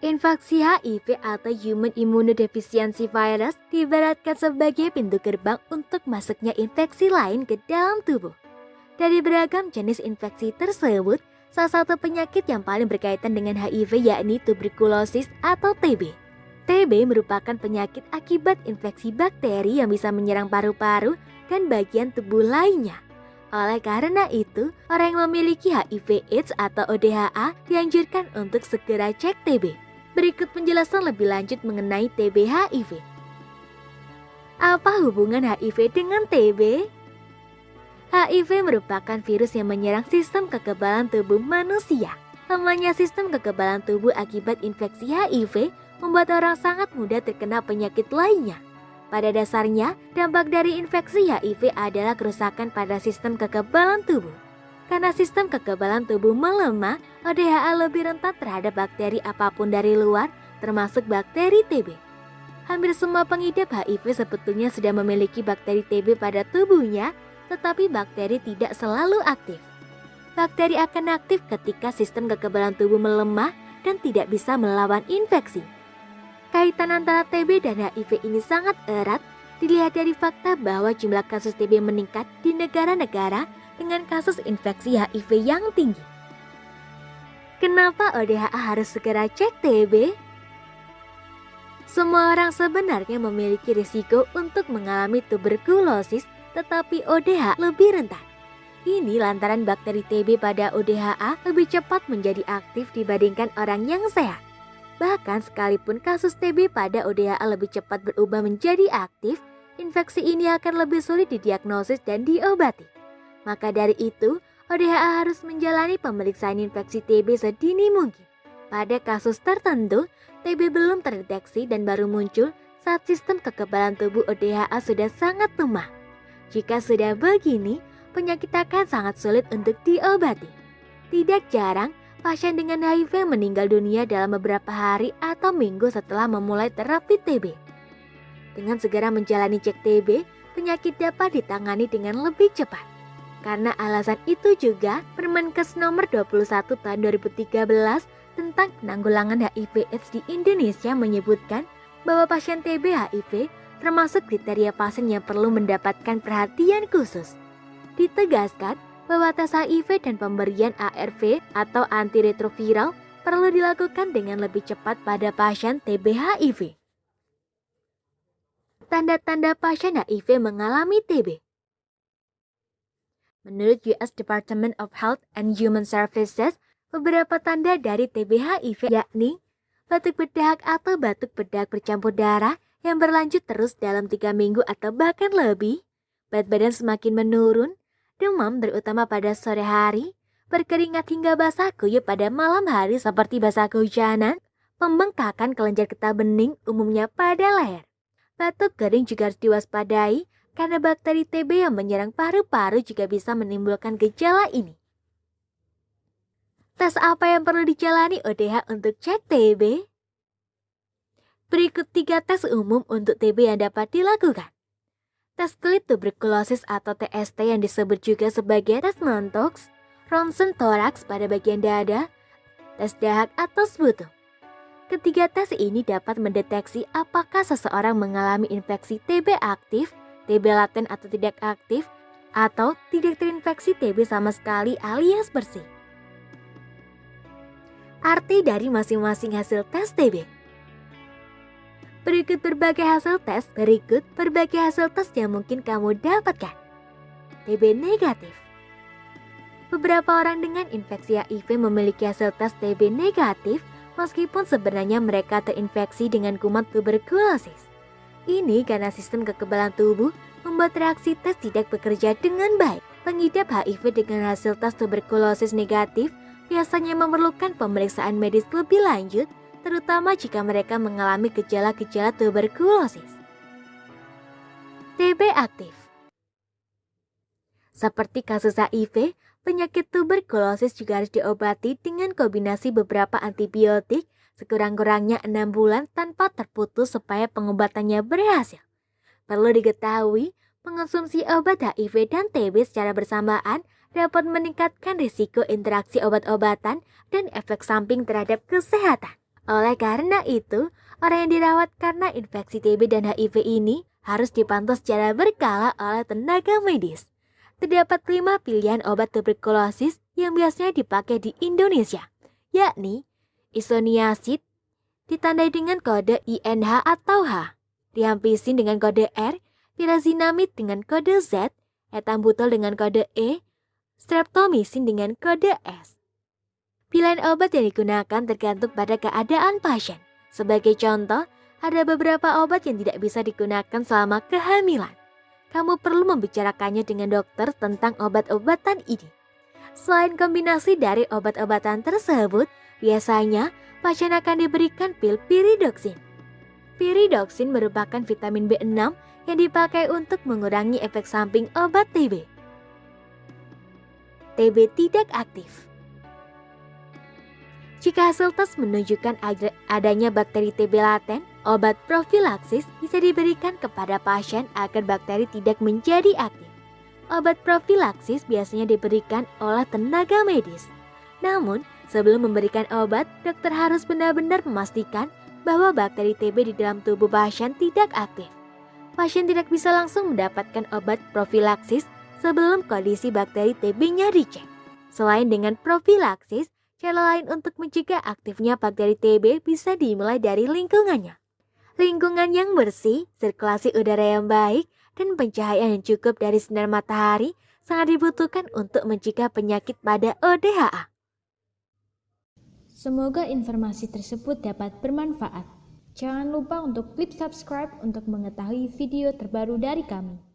Infeksi HIV atau Human Immunodeficiency Virus diibaratkan sebagai pintu gerbang untuk masuknya infeksi lain ke dalam tubuh. Dari beragam jenis infeksi tersebut, salah satu penyakit yang paling berkaitan dengan HIV yakni tuberkulosis atau TB. TB merupakan penyakit akibat infeksi bakteri yang bisa menyerang paru-paru dan bagian tubuh lainnya. Oleh karena itu, orang yang memiliki HIV/AIDS atau ODHA dianjurkan untuk segera cek TB. Berikut penjelasan lebih lanjut mengenai TB HIV. Apa hubungan HIV dengan TB? HIV merupakan virus yang menyerang sistem kekebalan tubuh manusia. Lemahnya sistem kekebalan tubuh akibat infeksi HIV membuat orang sangat mudah terkena penyakit lainnya. Pada dasarnya, dampak dari infeksi HIV adalah kerusakan pada sistem kekebalan tubuh. Karena sistem kekebalan tubuh melemah, ODHA lebih rentan terhadap bakteri apapun dari luar, termasuk bakteri TB. Hampir semua pengidap HIV sebetulnya sudah memiliki bakteri TB pada tubuhnya, tetapi bakteri tidak selalu aktif. Bakteri akan aktif ketika sistem kekebalan tubuh melemah dan tidak bisa melawan infeksi. Kaitan antara TB dan HIV ini sangat erat, dilihat dari fakta bahwa jumlah kasus TB meningkat di negara-negara dengan kasus infeksi HIV yang tinggi. Kenapa ODHA harus segera cek TB? Semua orang sebenarnya memiliki risiko untuk mengalami tuberkulosis, tetapi ODHA lebih rentan. Ini lantaran bakteri TB pada ODHA lebih cepat menjadi aktif dibandingkan orang yang sehat. Bahkan sekalipun kasus TB pada ODHA lebih cepat berubah menjadi aktif, infeksi ini akan lebih sulit didiagnosis dan diobati. Maka dari itu, ODHA harus menjalani pemeriksaan infeksi TB sedini mungkin. Pada kasus tertentu, TB belum terdeteksi dan baru muncul saat sistem kekebalan tubuh ODHA sudah sangat lemah. Jika sudah begini, penyakit akan sangat sulit untuk diobati. Tidak jarang, pasien dengan HIV meninggal dunia dalam beberapa hari atau minggu setelah memulai terapi TB. Dengan segera menjalani cek TB, penyakit dapat ditangani dengan lebih cepat. Karena alasan itu juga, Permenkes nomor 21 tahun 2013 tentang penanggulangan HIV/AIDS di Indonesia menyebutkan bahwa pasien TB HIV termasuk kriteria pasien yang perlu mendapatkan perhatian khusus. Ditegaskan bahwa tes HIV dan pemberian ARV atau antiretroviral perlu dilakukan dengan lebih cepat pada pasien TB HIV. Tanda-tanda pasien HIV mengalami TB. Menurut US Department of Health and Human Services, beberapa tanda dari TB HIV yakni batuk berdahak atau batuk berdahak bercampur darah yang berlanjut terus dalam 3 minggu atau bahkan lebih, berat badan semakin menurun, demam terutama pada sore hari, berkeringat hingga basah kuyup pada malam hari seperti basah kehujanan, pembengkakan kelenjar getah bening umumnya pada leher. Batuk kering juga harus diwaspadai karena bakteri TB yang menyerang paru-paru juga bisa menimbulkan gejala ini. Tes apa yang perlu dijalani ODHA untuk cek TB? Berikut 3 tes umum untuk TB yang dapat dilakukan. Tes kulit tuberkulosis atau TST yang disebut juga sebagai tes Mantoux, ronsen toraks pada bagian dada, tes dahak atau sputum. Ketiga tes ini dapat mendeteksi apakah seseorang mengalami infeksi TB aktif, TB laten atau tidak aktif, atau tidak terinfeksi TB sama sekali alias bersih. Arti dari masing-masing hasil tes TB. Berikut berbagai hasil tes yang mungkin kamu dapatkan. TB negatif. Beberapa orang dengan infeksi HIV memiliki hasil tes TB negatif meskipun sebenarnya mereka terinfeksi dengan kuman tuberkulosis. Ini karena sistem kekebalan tubuh membuat reaksi tes tidak bekerja dengan baik. Pengidap HIV dengan hasil tes tuberkulosis negatif biasanya memerlukan pemeriksaan medis lebih lanjut, terutama jika mereka mengalami gejala-gejala tuberkulosis. TB aktif. Seperti kasus HIV, penyakit tuberkulosis juga harus diobati dengan kombinasi beberapa antibiotik sekurang-kurangnya 6 bulan tanpa terputus supaya pengobatannya berhasil. Perlu diketahui, mengonsumsi obat HIV dan TB secara bersamaan dapat meningkatkan risiko interaksi obat-obatan dan efek samping terhadap kesehatan. Oleh karena itu, orang yang dirawat karena infeksi TB dan HIV ini harus dipantau secara berkala oleh tenaga medis. Terdapat 5 pilihan obat tuberkulosis yang biasanya dipakai di Indonesia, yakni isoniazid, ditandai dengan kode INH atau H, riampisin dengan kode R, pirazinamid dengan kode Z, etambutol dengan kode E, streptomycin dengan kode S. Pilihan obat yang digunakan tergantung pada keadaan pasien. Sebagai contoh, ada beberapa obat yang tidak bisa digunakan selama kehamilan. Kamu perlu membicarakannya dengan dokter tentang obat-obatan ini. Selain kombinasi dari obat-obatan tersebut, biasanya pasien akan diberikan pil piridoksin. Piridoksin merupakan vitamin B6 yang dipakai untuk mengurangi efek samping obat TB. TB tidak aktif. Jika hasil tes menunjukkan adanya bakteri TB laten, obat profilaksis bisa diberikan kepada pasien agar bakteri tidak menjadi aktif. Obat profilaksis biasanya diberikan oleh tenaga medis. Namun, sebelum memberikan obat, dokter harus benar-benar memastikan bahwa bakteri TB di dalam tubuh pasien tidak aktif. Pasien tidak bisa langsung mendapatkan obat profilaksis sebelum kondisi bakteri TB-nya dicek. Selain dengan profilaksis, cara lain untuk mencegah aktifnya bakteri TB bisa dimulai dari lingkungannya. Lingkungan yang bersih, sirkulasi udara yang baik, dan pencahayaan yang cukup dari sinar matahari sangat dibutuhkan untuk mencegah penyakit pada ODHA. Semoga informasi tersebut dapat bermanfaat. Jangan lupa untuk klik subscribe untuk mengetahui video terbaru dari kami.